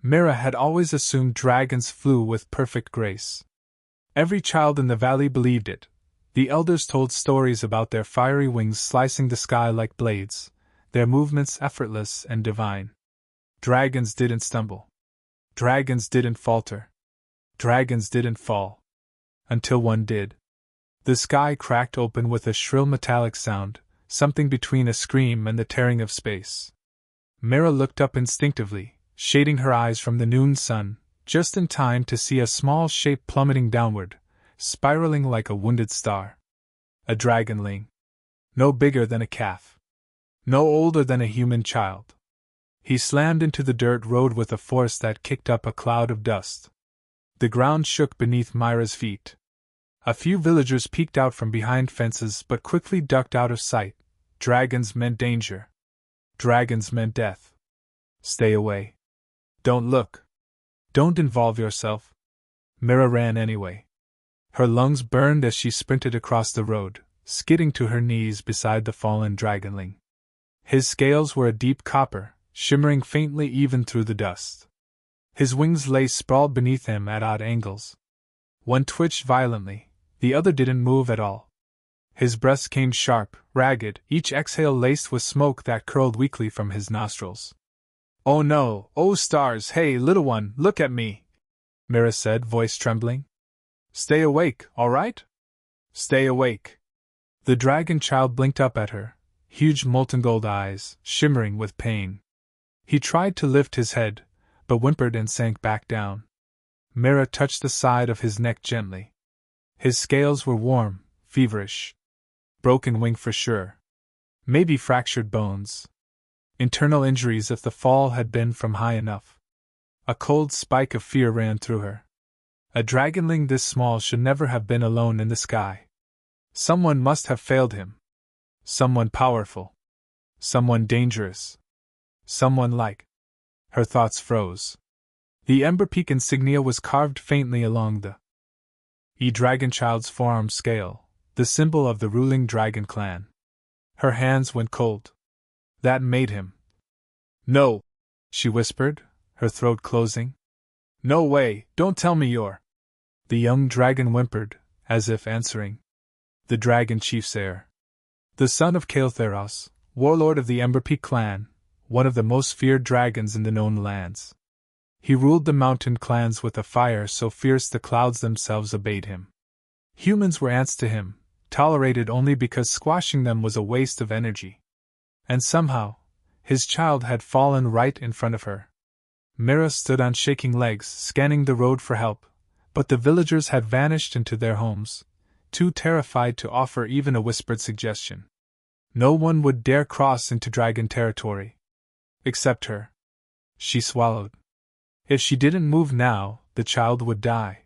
Mira had always assumed dragons flew with perfect grace. Every child in the valley believed it. The elders told stories about their fiery wings slicing the sky like blades, their movements effortless and divine. Dragons didn't stumble. Dragons didn't falter. Dragons didn't fall. Until one did. The sky cracked open with a shrill metallic sound, something between a scream and the tearing of space. Mira looked up instinctively, shading her eyes from the noon sun, just in time to see a small shape plummeting downward, spiraling like a wounded star. A dragonling. No bigger than a calf. No older than a human child. He slammed into the dirt road with a force that kicked up a cloud of dust. The ground shook beneath Myra's feet. A few villagers peeked out from behind fences but quickly ducked out of sight. Dragons meant danger. Dragons meant death. Stay away. Don't look. Don't involve yourself. Mira ran anyway. Her lungs burned as she sprinted across the road, skidding to her knees beside the fallen dragonling. His scales were a deep copper, shimmering faintly even through the dust. His wings lay sprawled beneath him at odd angles. One twitched violently, the other didn't move at all. His breath came sharp, ragged, each exhale laced with smoke that curled weakly from his nostrils. "Oh no, oh stars, hey little one, look at me," Mira said, voice trembling. "Stay awake, all right? Stay awake." The dragon child blinked up at her, huge molten gold eyes, shimmering with pain. He tried to lift his head, but whimpered and sank back down. Mira touched the side of his neck gently. His scales were warm, feverish. Broken wing for sure. Maybe fractured bones. Internal injuries if the fall had been from high enough. A cold spike of fear ran through her. A dragonling this small should never have been alone in the sky. Someone must have failed him. Someone powerful. Someone dangerous. Someone like. Her thoughts froze. The Ember Peak insignia was carved faintly along the dragon child's forearm scale, the symbol of the ruling dragon clan. Her hands went cold. That made him. "No," she whispered, her throat closing. "No way, don't tell me you're." The young dragon whimpered, as if answering. The dragon chief's heir. The son of Kael'Theros, warlord of the Ember Peak clan, one of the most feared dragons in the known lands. He ruled the mountain clans with a fire so fierce the clouds themselves obeyed him. Humans were ants to him, tolerated only because squashing them was a waste of energy. And somehow, his child had fallen right in front of her. Mira stood on shaking legs, scanning the road for help, but the villagers had vanished into their homes, too terrified to offer even a whispered suggestion. No one would dare cross into dragon territory. Except her. She swallowed. If she didn't move now, the child would die.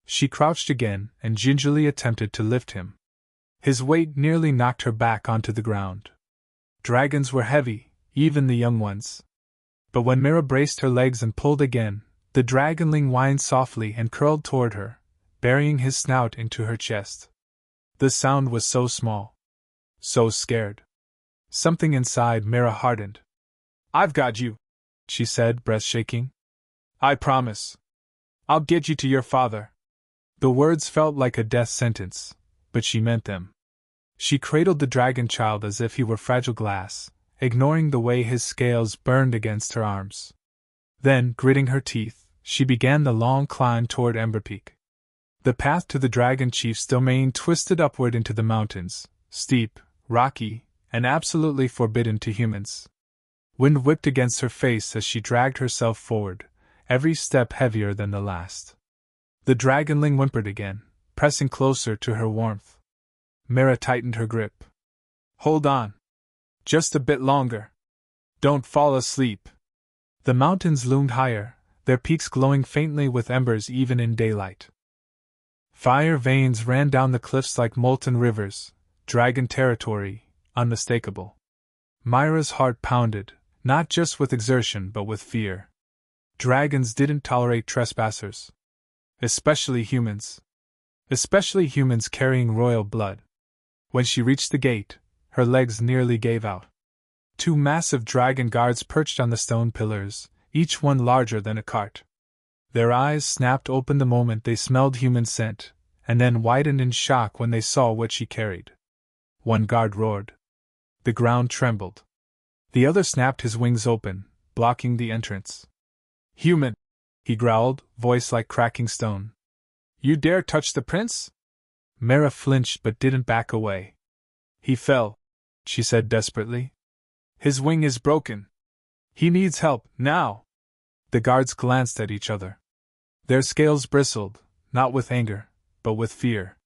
She crouched again and gingerly attempted to lift him. His weight nearly knocked her back onto the ground. Dragons were heavy, even the young ones. But when Mira braced her legs and pulled again, the dragonling whined softly and curled toward her, burying his snout into her chest. The sound was so small. So scared. Something inside Mira hardened. "I've got you," she said, breath shaking. "I promise. I'll get you to your father." The words felt like a death sentence, but she meant them. She cradled the dragon child as if he were fragile glass, ignoring the way his scales burned against her arms. Then, gritting her teeth, she began the long climb toward Ember Peak. The path to the dragon chief's domain twisted upward into the mountains, steep, rocky, and absolutely forbidden to humans. Wind whipped against her face as she dragged herself forward, every step heavier than the last. The dragonling whimpered again, pressing closer to her warmth. Mira tightened her grip. "Hold on. Just a bit longer. Don't fall asleep." The mountains loomed higher, their peaks glowing faintly with embers even in daylight. Fire veins ran down the cliffs like molten rivers, dragon territory, unmistakable. Myra's heart pounded, not just with exertion but with fear. Dragons didn't tolerate trespassers. Especially humans. Especially humans carrying royal blood. When she reached the gate, her legs nearly gave out. Two massive dragon guards perched on the stone pillars, each one larger than a cart. Their eyes snapped open the moment they smelled human scent, and then widened in shock when they saw what she carried. One guard roared. The ground trembled. The other snapped his wings open, blocking the entrance. "Human!" he growled, voice like cracking stone. "You dare touch the prince?" Mira flinched but didn't back away. "He fell," she said desperately. "His wing is broken. He needs help, now." The guards glanced at each other. Their scales bristled, not with anger, but with fear.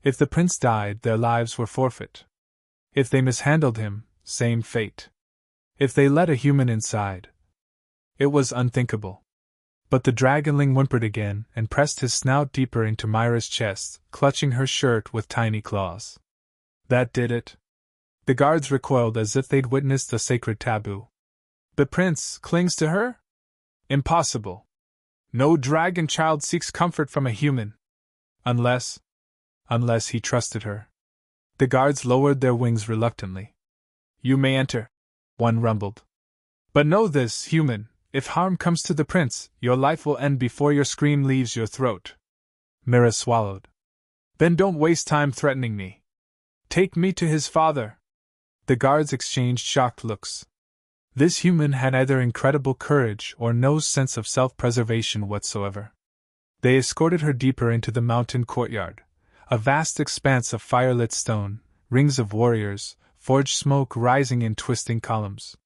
If the prince died, their lives were forfeit. If they mishandled him, same fate. If they let a human inside. It was unthinkable. But the dragonling whimpered again and pressed his snout deeper into Myra's chest, clutching her shirt with tiny claws. That did it. The guards recoiled as if they'd witnessed a sacred taboo. "The prince clings to her? Impossible. No dragon child seeks comfort from a human. Unless he trusted her." The guards lowered their wings reluctantly. "You may enter," one rumbled. "But know this, human, if harm comes to the prince, your life will end before your scream leaves your throat." Mira swallowed. "Then don't waste time threatening me. Take me to his father." The guards exchanged shocked looks. This human had either incredible courage or no sense of self-preservation whatsoever. They escorted her deeper into the mountain courtyard, a vast expanse of firelit stone, rings of warriors, forged smoke rising in twisting columns.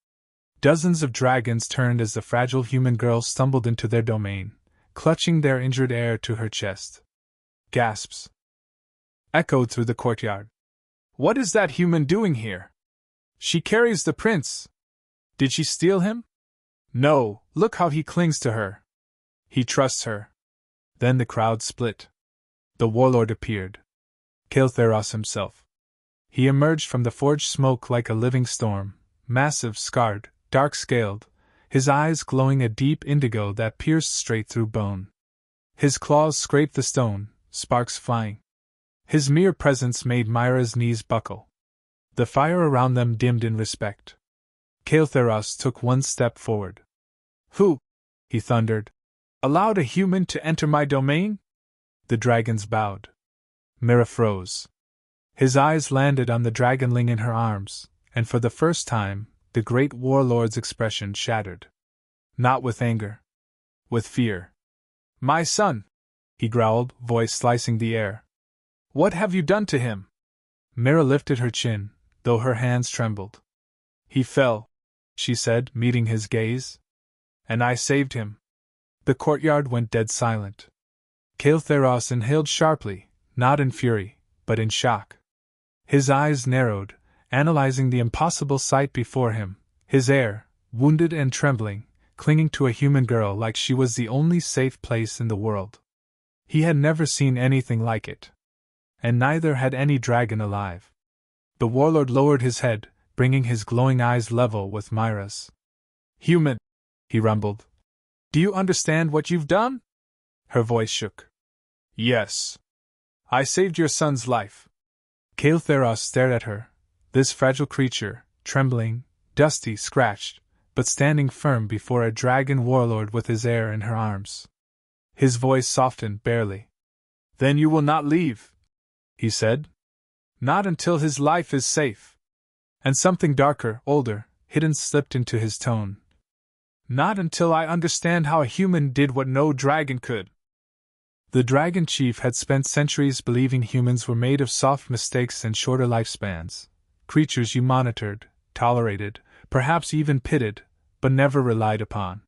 Dozens of dragons turned as the fragile human girl stumbled into their domain, clutching their injured heir to her chest. Gasps echoed through the courtyard. "What is that human doing here? She carries the prince. Did she steal him? No, look how he clings to her. He trusts her." Then the crowd split. The warlord appeared. Heir himself. He emerged from the forged smoke like a living storm, massive, scarred, dark-scaled, his eyes glowing a deep indigo that pierced straight through bone. His claws scraped the stone, sparks flying. His mere presence made Myra's knees buckle. The fire around them dimmed in respect. Heir took one step forward. "Who," he thundered, "allowed a human to enter my domain?" The dragons bowed. Mira froze. His eyes landed on the dragonling in her arms, and for the first time, the great warlord's expression shattered. Not with anger. With fear. "My son!" he growled, voice slicing the air. "What have you done to him?" Mira lifted her chin, though her hands trembled. "He fell," she said, meeting his gaze. "And I saved him." The courtyard went dead silent. Heir inhaled sharply, not in fury, but in shock. His eyes narrowed, analyzing the impossible sight before him, his heir, wounded and trembling, clinging to a human girl like she was the only safe place in the world. He had never seen anything like it. And neither had any dragon alive. The warlord lowered his head, bringing his glowing eyes level with Myra's. "Human," he rumbled. "Do you understand what you've done?" Her voice shook. "Yes. I saved your son's life." Heir stared at her, this fragile creature, trembling, dusty, scratched, but standing firm before a dragon warlord with his heir in her arms. His voice softened barely. "Then you will not leave," he said. "Not until his life is safe." And something darker, older, hidden slipped into his tone. "Not until I understand how a human did what no dragon could." The dragon chief had spent centuries believing humans were made of soft mistakes and shorter lifespans, creatures you monitored, tolerated, perhaps even pitied, but never relied upon.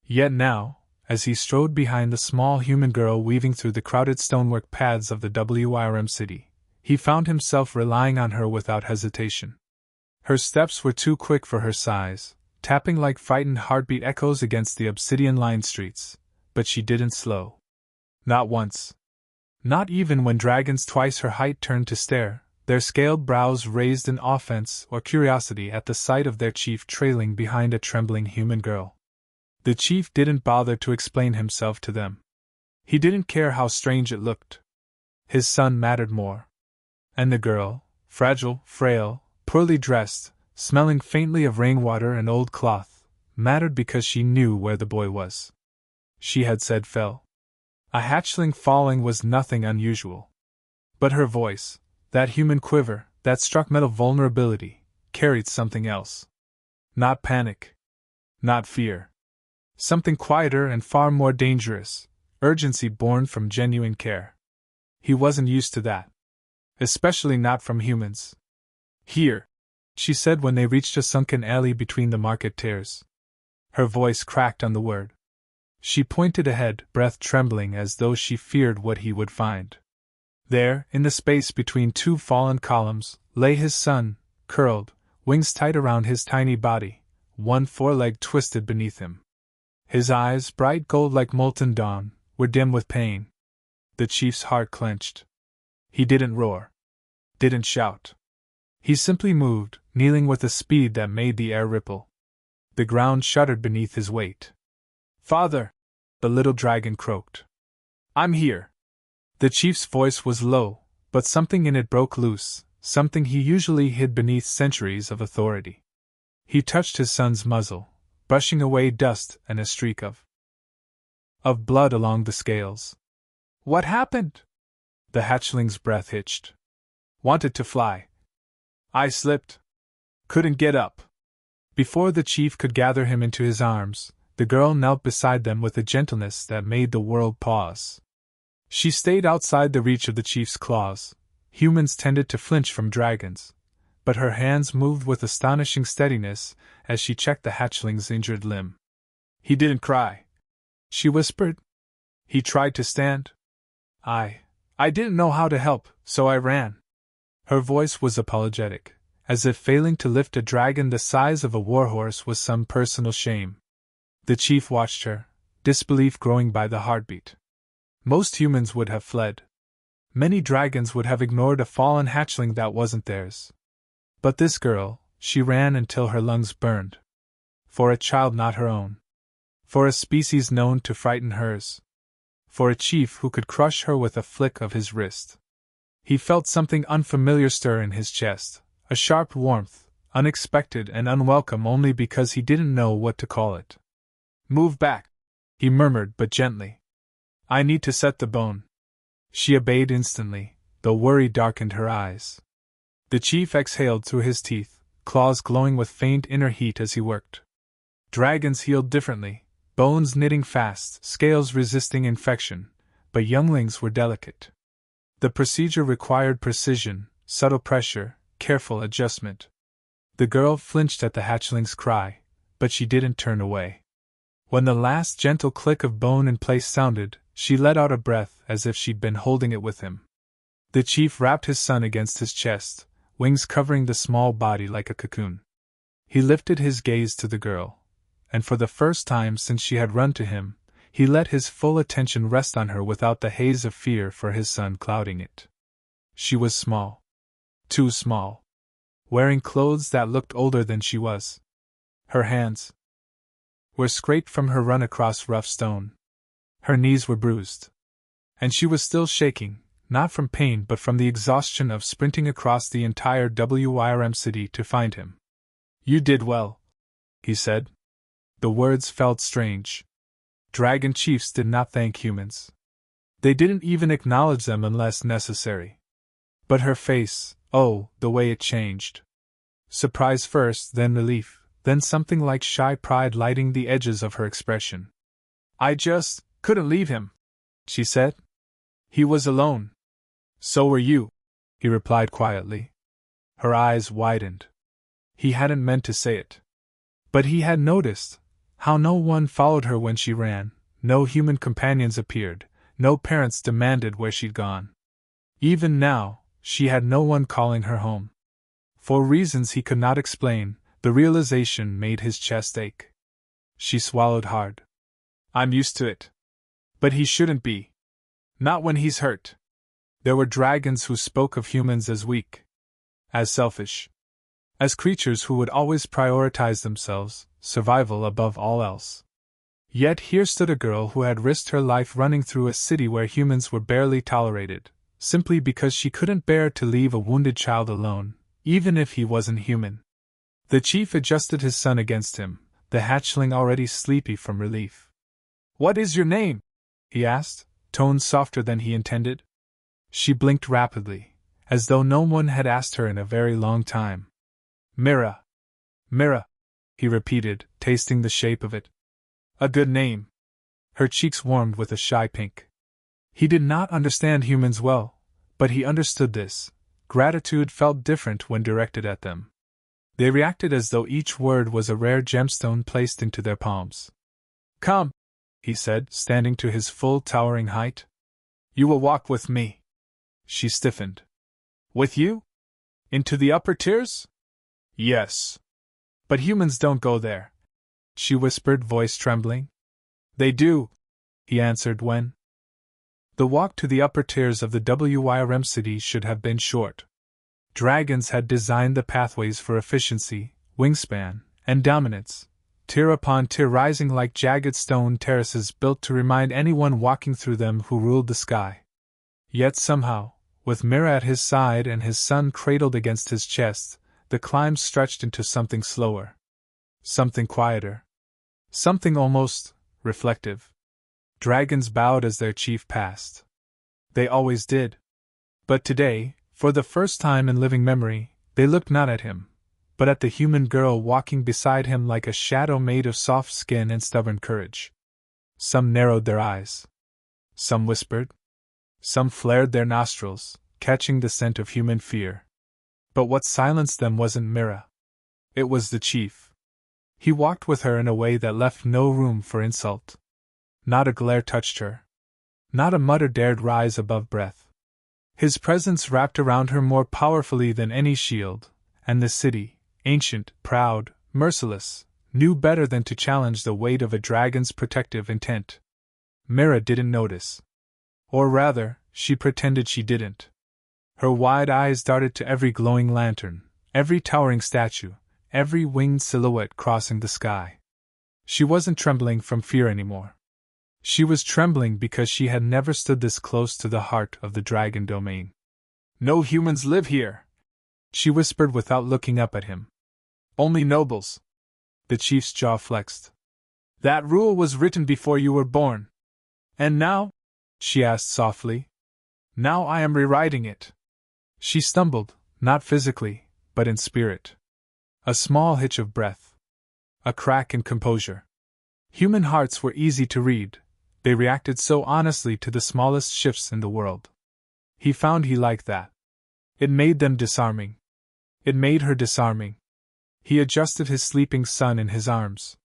Yet now, as he strode behind the small human girl weaving through the crowded stonework paths of the WIRM city, he found himself relying on her without hesitation. Her steps were too quick for her size, tapping like frightened heartbeat echoes against the obsidian-lined streets, but she didn't slow. Not once. Not even when dragons twice her height turned to stare, their scaled brows raised in offense or curiosity at the sight of their chief trailing behind a trembling human girl. The chief didn't bother to explain himself to them. He didn't care how strange it looked. His son mattered more. And the girl, fragile, frail, poorly dressed, smelling faintly of rainwater and old cloth, mattered because she knew where the boy was. She had said fell. A hatchling falling was nothing unusual. But her voice, that human quiver, that struck metal vulnerability, carried something else. Not panic. Not fear. Something quieter and far more dangerous, urgency born from genuine care. He wasn't used to that. Especially not from humans. Here, she said when they reached a sunken alley between the market tiers. Her voice cracked on the word. She pointed ahead, breath trembling as though she feared what he would find. There, in the space between two fallen columns, lay his son, curled, wings tight around his tiny body, one foreleg twisted beneath him. His eyes, bright gold like molten dawn, were dim with pain. The chief's heart clenched. He didn't roar. Didn't shout. He simply moved, kneeling with a speed that made the air ripple. The ground shuddered beneath his weight. "Father!" the little dragon croaked. "I'm here." The chief's voice was low, but something in it broke loose, something he usually hid beneath centuries of authority. He touched his son's muzzle, brushing away dust and a streak of blood along the scales. "What happened?" The hatchling's breath hitched. "Wanted to fly. I slipped. Couldn't get up." Before the chief could gather him into his arms, the girl knelt beside them with a gentleness that made the world pause. She stayed outside the reach of the chief's claws. Humans tended to flinch from dragons, but her hands moved with astonishing steadiness as she checked the hatchling's injured limb. "He didn't cry," she whispered. "He tried to stand. I didn't know how to help, so I ran." Her voice was apologetic, as if failing to lift a dragon the size of a warhorse was some personal shame. The chief watched her, disbelief growing by the heartbeat. Most humans would have fled. Many dragons would have ignored a fallen hatchling that wasn't theirs. But this girl, she ran until her lungs burned. For a child not her own. For a species known to frighten hers. For a chief who could crush her with a flick of his wrist. He felt something unfamiliar stir in his chest, a sharp warmth, unexpected and unwelcome only because he didn't know what to call it. "Move back," he murmured but gently. "I need to set the bone." She obeyed instantly, though worry darkened her eyes. The chief exhaled through his teeth, claws glowing with faint inner heat as he worked. Dragons healed differently, bones knitting fast, scales resisting infection, but younglings were delicate. The procedure required precision, subtle pressure, careful adjustment. The girl flinched at the hatchling's cry, but she didn't turn away. When the last gentle click of bone in place sounded, she let out a breath as if she'd been holding it with him. The chief wrapped his son against his chest, wings covering the small body like a cocoon. He lifted his gaze to the girl, and for the first time since she had run to him, he let his full attention rest on her without the haze of fear for his son clouding it. She was small. Too small. Wearing clothes that looked older than she was. Her hands were scraped from her run across rough stone. Her knees were bruised. And she was still shaking, not from pain but from the exhaustion of sprinting across the entire WYRM city to find him. "You did well," he said. The words felt strange. Dragon chiefs did not thank humans. They didn't even acknowledge them unless necessary. But her face, oh, the way it changed. Surprise first, then relief, then something like shy pride lighting the edges of her expression. "I just couldn't leave him," she said. "He was alone." "So were you," he replied quietly. Her eyes widened. He hadn't meant to say it. But he had noticed how no one followed her when she ran, no human companions appeared, no parents demanded where she'd gone. Even now, she had no one calling her home. For reasons he could not explain, the realization made his chest ache. She swallowed hard. "I'm used to it. But he shouldn't be. Not when he's hurt." There were dragons who spoke of humans as weak, as selfish, as creatures who would always prioritize themselves, survival above all else. Yet here stood a girl who had risked her life running through a city where humans were barely tolerated, simply because she couldn't bear to leave a wounded child alone, even if he wasn't human. The chief adjusted his son against him, the hatchling already sleepy from relief. "What is your name?" he asked, tones softer than he intended. She blinked rapidly, as though no one had asked her in a very long time. "Mira. Mira," he repeated, tasting the shape of it. "A good name." Her cheeks warmed with a shy pink. He did not understand humans well, but he understood this. Gratitude felt different when directed at them. They reacted as though each word was a rare gemstone placed into their palms. "Come," he said, standing to his full towering height. "You will walk with me." She stiffened. "With you? Into the upper tiers?" "Yes." "But humans don't go there," she whispered, voice trembling. "They do," he answered when. The walk to the upper tiers of the WYRM city should have been short. Dragons had designed the pathways for efficiency, wingspan, and dominance, tier upon tier rising like jagged stone terraces built to remind anyone walking through them who ruled the sky. Yet somehow, with Mira at his side and his son cradled against his chest, the climb stretched into something slower. Something quieter. Something almost reflective. Dragons bowed as their chief passed. They always did. But today, for the first time in living memory, they looked not at him, but at the human girl walking beside him like a shadow made of soft skin and stubborn courage. Some narrowed their eyes. Some whispered. Some flared their nostrils, catching the scent of human fear. But what silenced them wasn't Mira. It was the chief. He walked with her in a way that left no room for insult. Not a glare touched her. Not a mutter dared rise above breath. His presence wrapped around her more powerfully than any shield, and the city, ancient, proud, merciless, knew better than to challenge the weight of a dragon's protective intent. Mira didn't notice. Or rather, she pretended she didn't. Her wide eyes darted to every glowing lantern, every towering statue, every winged silhouette crossing the sky. She wasn't trembling from fear anymore. She was trembling because she had never stood this close to the heart of the dragon domain. "No humans live here," she whispered without looking up at him. "Only nobles." The chief's jaw flexed. "That rule was written before you were born." "And now?" she asked softly. "Now I am rewriting it." She stumbled, not physically, but in spirit. A small hitch of breath. A crack in composure. Human hearts were easy to read. They reacted so honestly to the smallest shifts in the world. He found he liked that. It made them disarming. It made her disarming. He adjusted his sleeping son in his arms.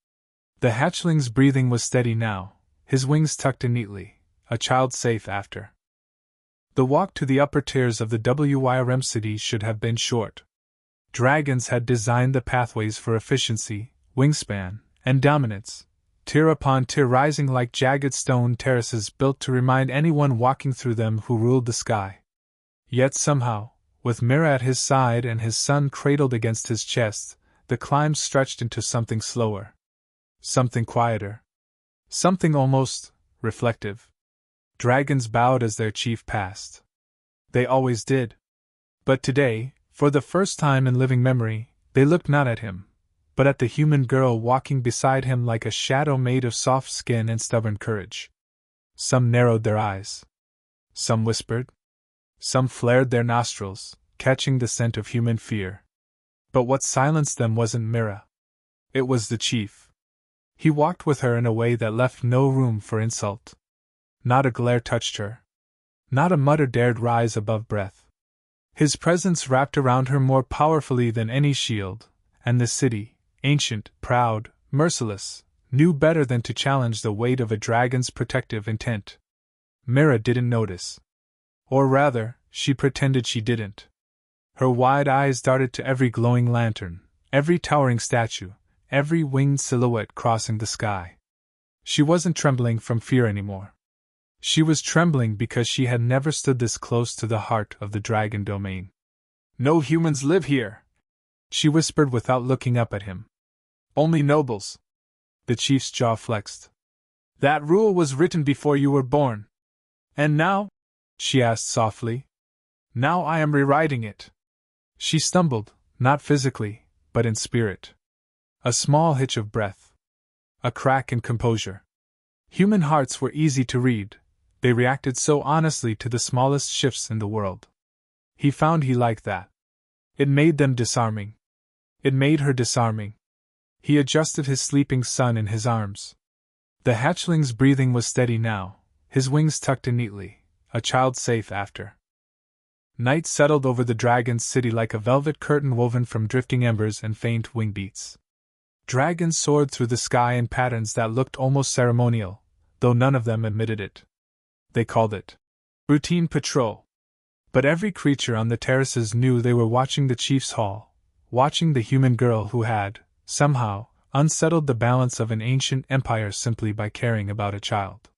The hatchling's breathing was steady now, his wings tucked in neatly, a child safe after. The walk to the upper tiers of the WYRM city should have been short. Dragons had designed the pathways for efficiency, wingspan, and dominance, tier upon tier rising like jagged stone terraces built to remind anyone walking through them who ruled the sky. Yet somehow, with Mira at his side and his son cradled against his chest, the climb stretched into something slower. Something quieter. Something almost reflective. Dragons bowed as their chief passed. They always did. But today, for the first time in living memory, they looked not at him, but at the human girl walking beside him like a shadow made of soft skin and stubborn courage. Some narrowed their eyes. Some whispered. Some flared their nostrils, catching the scent of human fear. But what silenced them wasn't Mira. It was the chief. He walked with her in a way that left no room for insult. Not a glare touched her. Not a mutter dared rise above breath. His presence wrapped around her more powerfully than any shield, and the city, ancient, proud, merciless, knew better than to challenge the weight of a dragon's protective intent. Mira didn't notice. Or rather, she pretended she didn't. Her wide eyes darted to every glowing lantern, every towering statue, every winged silhouette crossing the sky. She wasn't trembling from fear anymore. She was trembling because she had never stood this close to the heart of the dragon domain. "No humans live here," she whispered without looking up at him. "Only nobles." The chief's jaw flexed. "That rule was written before you were born." "And now?" she asked softly. "Now I am rewriting it." She stumbled, not physically, but in spirit. A small hitch of breath. a crack in composure. Human hearts were easy to read, they reacted so honestly to the smallest shifts in the world. He found he liked that. It made them disarming. It made her disarming. He adjusted his sleeping son in his arms. The hatchling's breathing was steady now, his wings tucked in neatly, a child safe after. Night settled over the dragon's city like a velvet curtain woven from drifting embers and faint wing beats. Dragons soared through the sky in patterns that looked almost ceremonial, though none of them admitted it. They called it routine patrol. But every creature on the terraces knew they were watching the chief's hall, watching the human girl who had, somehow, unsettled the balance of an ancient empire simply by caring about a child.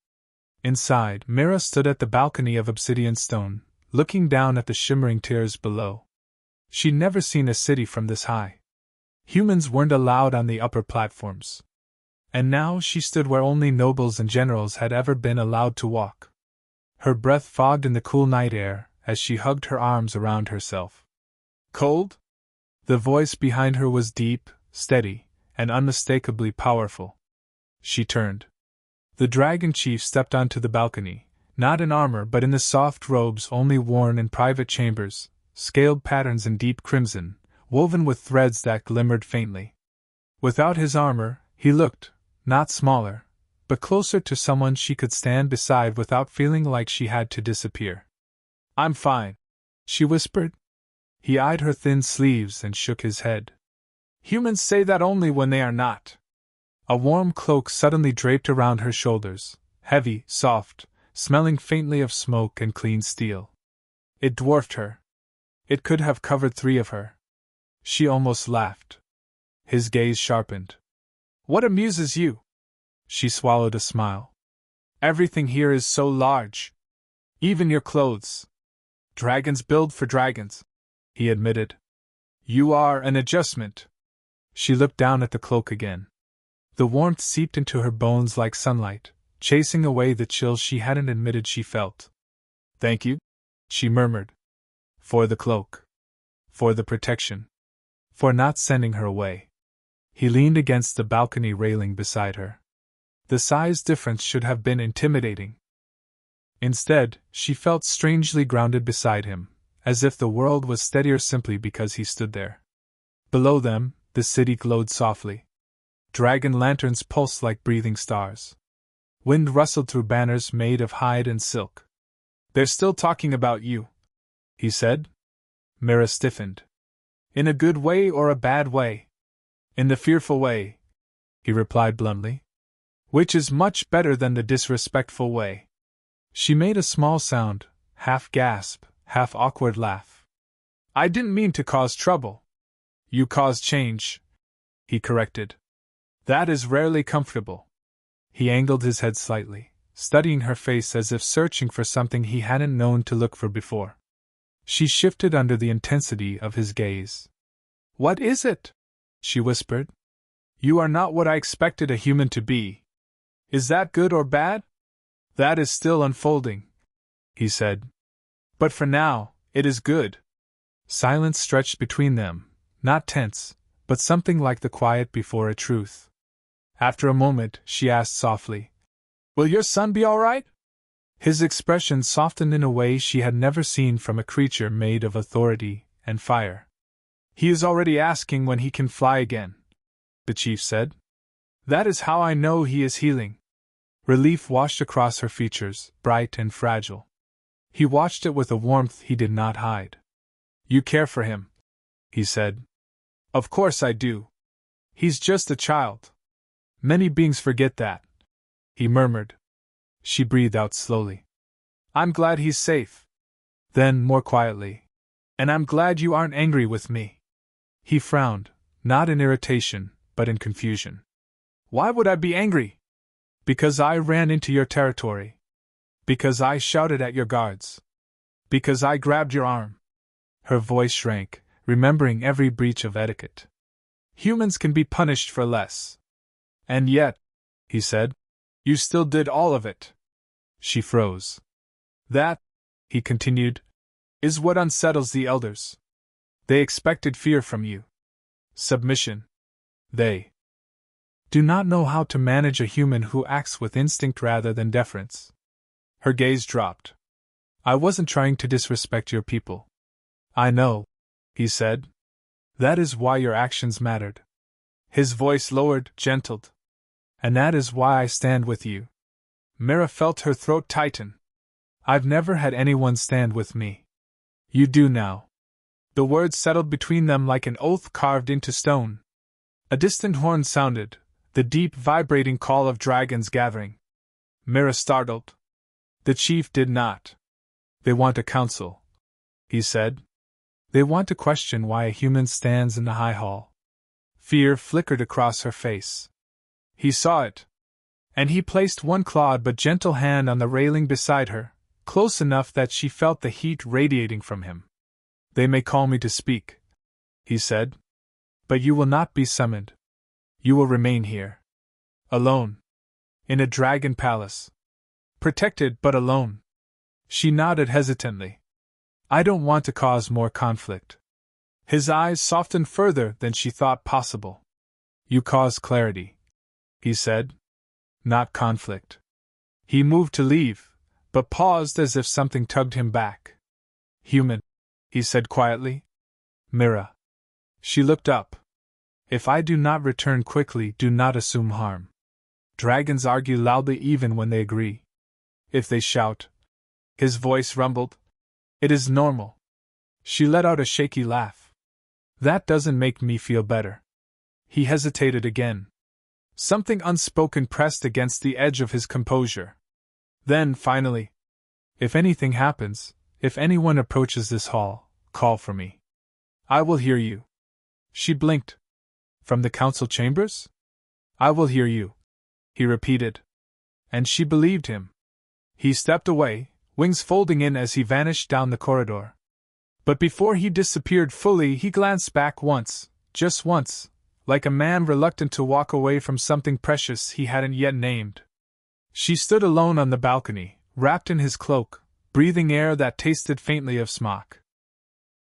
Inside, Mira stood at the balcony of obsidian stone, looking down at the shimmering tiers below. She'd never seen a city from this high. Humans weren't allowed on the upper platforms. And now she stood where only nobles and generals had ever been allowed to walk. Her breath fogged in the cool night air as she hugged her arms around herself. Cold? The voice behind her was deep, steady, and unmistakably powerful. She turned. The dragon chief stepped onto the balcony, not in armor but in the soft robes only worn in private chambers, scaled patterns in deep crimson, woven with threads that glimmered faintly. Without his armor, he looked, not smaller, but closer to someone she could stand beside without feeling like she had to disappear. "I'm fine," she whispered. He eyed her thin sleeves and shook his head. "Humans say that only when they are not." A warm cloak suddenly draped around her shoulders, heavy, soft, smelling faintly of smoke and clean steel. It dwarfed her. It could have covered three of her. She almost laughed. His gaze sharpened. "What amuses you?" She swallowed a smile. "Everything here is so large. Even your clothes." "Dragons build for dragons," he admitted. "You are an adjustment." She looked down at the cloak again. The warmth seeped into her bones like sunlight, chasing away the chills she hadn't admitted she felt. "Thank you," she murmured. "For the cloak. For the protection. For not sending her away." He leaned against the balcony railing beside her. The size difference should have been intimidating. Instead, she felt strangely grounded beside him, as if the world was steadier simply because he stood there. Below them, the city glowed softly. Dragon lanterns pulsed like breathing stars. Wind rustled through banners made of hide and silk. "They're still talking about you," he said. Mira stiffened. "In a good way or a bad way?" "In the fearful way," he replied bluntly. "Which is much better than the disrespectful way." She made a small sound, half gasp, half awkward laugh. "I didn't mean to cause trouble." "You caused change," he corrected. "That is rarely comfortable." He angled his head slightly, studying her face as if searching for something he hadn't known to look for before. She shifted under the intensity of his gaze. "What is it?" she whispered. "You are not what I expected a human to be. Is that good or bad?" "That is still unfolding," he said. "But for now, it is good." Silence stretched between them, not tense, but something like the quiet before a truth. After a moment, she asked softly, "Will your son be all right?" His expression softened in a way she had never seen from a creature made of authority and fire. "He is already asking when he can fly again," the chief said. "That is how I know he is healing." Relief washed across her features, bright and fragile. He watched it with a warmth he did not hide. "You care for him," he said. "Of course I do. He's just a child. Many beings forget that," he murmured. She breathed out slowly. "I'm glad he's safe." Then, more quietly, "And I'm glad you aren't angry with me." He frowned, not in irritation, but in confusion. "Why would I be angry?" "Because I ran into your territory. Because I shouted at your guards. Because I grabbed your arm." Her voice shrank, remembering every breach of etiquette. "Humans can be punished for less." "And yet," he said, "you still did all of it." She froze. "That," he continued, "is what unsettles the elders. They expected fear from you. Submission. They do not know how to manage a human who acts with instinct rather than deference. Her gaze dropped. I wasn't trying to disrespect your people. I know, he said. That is why your actions mattered. His voice lowered, gentled. And that is why I stand with you. Mira felt her throat tighten. I've never had anyone stand with me. You do now. The words settled between them like an oath carved into stone. A distant horn sounded, the deep, vibrating call of dragons gathering. Mira startled. The chief did not. They want a council, he said. They want to question why a human stands in the high hall. Fear flickered across her face. He saw it. And he placed one clawed but gentle hand on the railing beside her, close enough that she felt the heat radiating from him. They may call me to speak, he said. But you will not be summoned. You will remain here. Alone. In a dragon palace. Protected but alone. She nodded hesitantly. I don't want to cause more conflict. His eyes softened further than she thought possible. You cause clarity, he said. Not conflict. He moved to leave, but paused as if something tugged him back. Human, he said quietly. Mira. She looked up. If I do not return quickly, do not assume harm. Dragons argue loudly even when they agree. If they shout, his voice rumbled, it is normal. She let out a shaky laugh. That doesn't make me feel better. He hesitated again. Something unspoken pressed against the edge of his composure. Then, finally, if anything happens, if anyone approaches this hall, call for me. I will hear you. She blinked. From the council chambers? I will hear you, he repeated. And she believed him. He stepped away, wings folding in as he vanished down the corridor. But before he disappeared fully, he glanced back once, just once, like a man reluctant to walk away from something precious he hadn't yet named. She stood alone on the balcony, wrapped in his cloak, breathing air that tasted faintly of smoke.